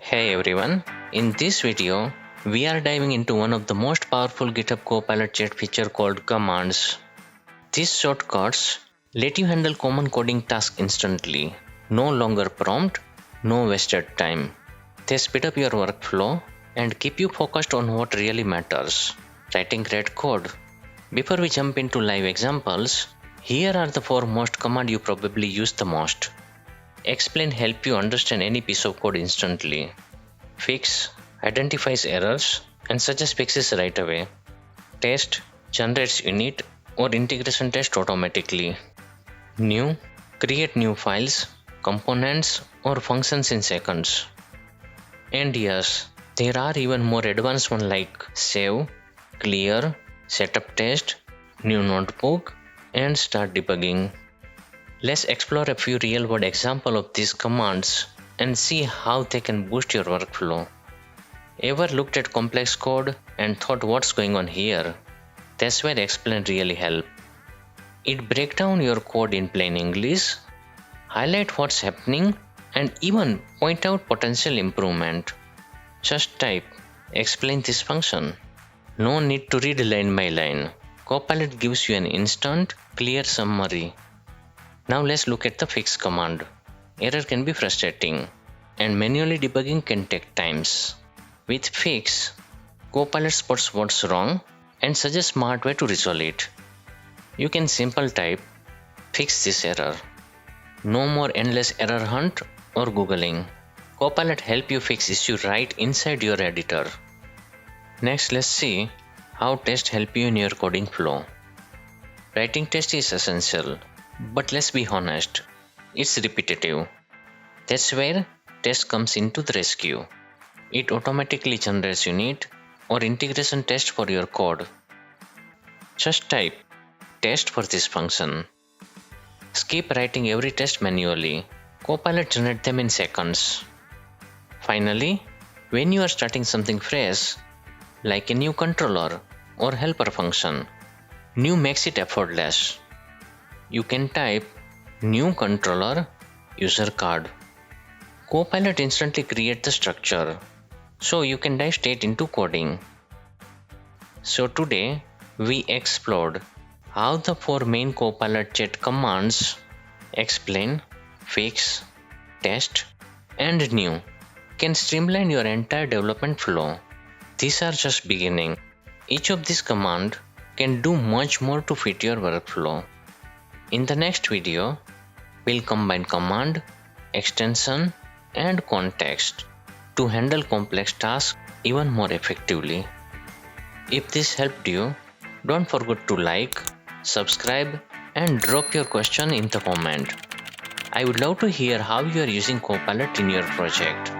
Hey everyone, in this video, we are diving into one of the most powerful GitHub Copilot Chat feature called commands. These shortcuts let you handle common coding tasks instantly. No longer prompt, no wasted time. They speed up your workflow and keep you focused on what really matters, writing great code. Before we jump into live examples, here are the 4 most commands you probably use the most. Explain help you understand any piece of code instantly. Fix identifies errors and suggests fixes right away. Test generates unit or integration test automatically. New create new files, components or functions in seconds. And yes, there are even more advanced ones like save, clear, setup test, new notebook and start debugging. Let's explore a few real-world examples of these commands and see how they can boost your workflow. Ever looked at complex code and thought what's going on here? That's where explain really help. It breaks down your code in plain English, highlight what's happening and even point out potential improvement. Just type explain this function. No need to read line by line. Copilot gives you an instant, clear summary. Now let's look at the fix command. Error can be frustrating and manually debugging can take times. With fix, Copilot spots what's wrong and suggests smart way to resolve it. You can simple type fix this error. No more endless error hunt or googling. Copilot help you fix issue right inside your editor. Next, let's see how tests help you in your coding flow. Writing test is essential. But let's be honest, it's repetitive. That's where test comes into the rescue. It automatically generates unit or integration test for your code. Just type test for this function. Skip writing every test manually. Copilot generates them in seconds. Finally, when you are starting something fresh, like a new controller or helper function, new makes it effortless. You can type new controller user card. Copilot instantly creates the structure, so you can dive straight into coding. So today we explored how the 4 main Copilot Chat commands explain, fix, test and new can streamline your entire development flow. These are just beginning. Each of these commands can do much more to fit your workflow. In the next video, we'll combine command, extension, and context to handle complex tasks even more effectively. If this helped you, don't forget to like, subscribe, and drop your question in the comment. I would love to hear how you are using Copilot in your project.